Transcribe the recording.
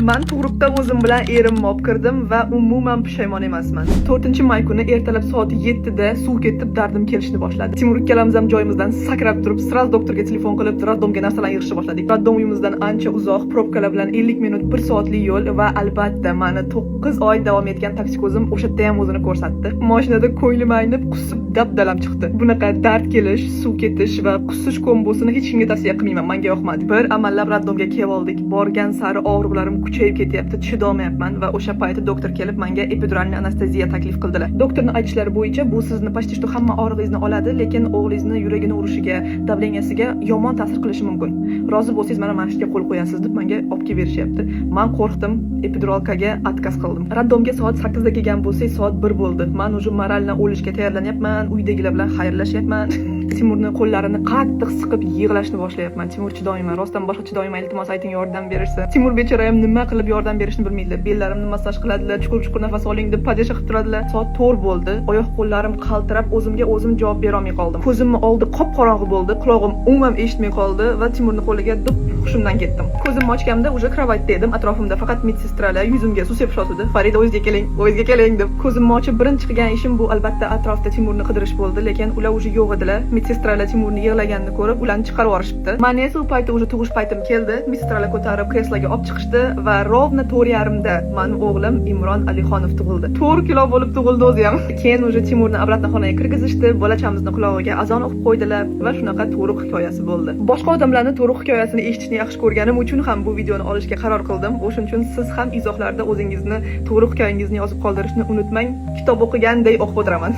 Men tug'ruqda o'zim bilan erimni olib kirdim va umuman pushaymon emasman. 4-may kuni ertalab soat 7 da suv ketib dardim kelishni boshladi. Timur ikkalamiz ham joyimizdan sakrab turib, sraz doktorga telefon qilib, raddomga narsalarni yig'ishni boshladik. Raddom uyimizdan ancha uzoq, probkalar bilan 50 minut 1 soatlik yo'l va albatta meni 9 oy davom etgan toksikozim o'sha yerda ham o'zini ko'rsatdi. Mashinada ko'nglim aynib, qusib dabdalam chiqdi. Bunaqa dard kelish, suv ketish va qusish kombosini hech kimga tavsiya qilmayman. Menga yoqmadi. Bir amallab raddomga kelib oldik. Borgan sari og'riqlarim kuchayib ketyapti, chidolmayapman va o'sha payti doktor kelib menga epiduralni anesteziya taklif qildilar. Doktorning aytishlari bo'yicha bu sizni почти что hamma og'rig'ingizni oladi, lekin o'g'lingizni yuragini urishiga, davleniyasiga yomon ta'sir qilishi mumkin. Rozi bo'lsangiz mana mana shunga qo'l qo'yasiz deb menga olib kelib berishyapti. Men qo'rqdim, epiduralkaga отказ qildim. Raddomga soat 8 da kelgan bo'lsak, soat 1 bo'ldi. Men уже moraldan o'lishga tayyorlanyapman, uydagilar bilan xayrlashyapman. Timurning qo'llarini qattiq siqib yig'lashni boshlayapman. Timur chidoyman, rostdan boshqa chidoyman, iltimos ayting yordam berishsin. Timur bechora ham nima qilib yordam berishni bilmaydi. Bellarimni massaj qiladilar, chuqur-chuqur nafas oling deb padesha qilib turadilar. Soat 4 bo'ldi. Oyoq qo'llarim qaltirab, o'zimga o'zim javob bera olmay qoldim. Ko'zimni oldi qop-qorong'i bo'ldi, quloqim umuman eshitmay qoldi va Timurning qo'liga dub hushimdan ketdim. Ko'zimni ochganimda уже kravatda edim. Atrofimda faqat medsestralar yuzimga suv sepib yotdi. Farida o'zingizga keling deb. Ko'zimni ochib birinchi qilgan ishim bu albatta atrofda Timurni qidirish bo'ldi, lekin ular уже yo'q edilar. Medsestralar Timurni yig'laganini ko'rib, ularni chiqarib yuborishibdi. Men esa u paytda уже tug'ish paytim keldi. Medsestralar ko'tarib kresloga olib chiqishdi va rovna 4:30da mening o'g'lim Imron Alixonov tug'ildi. 4 kilo bo'lib tug'ildi o'zi ham. Keyin уже Timurni obratna xonaga kirgizishdi, bolachamizni qulog'iga azon o'qib qo'ydilar va shunaqa tug'ruq hikoyasi bo'ldi. Boshqa odamlarning tug'ruq hikoyasini eshitishni yaxshi ko'rganim uchun ham bu videoni olishga qaror qildim. O'shuning uchun siz ham izohlarda o'zingizni tug'ruq hikoyangizni yozib qoldirishni unutmang. Kitob o'qiganday o'qib o'tiraman.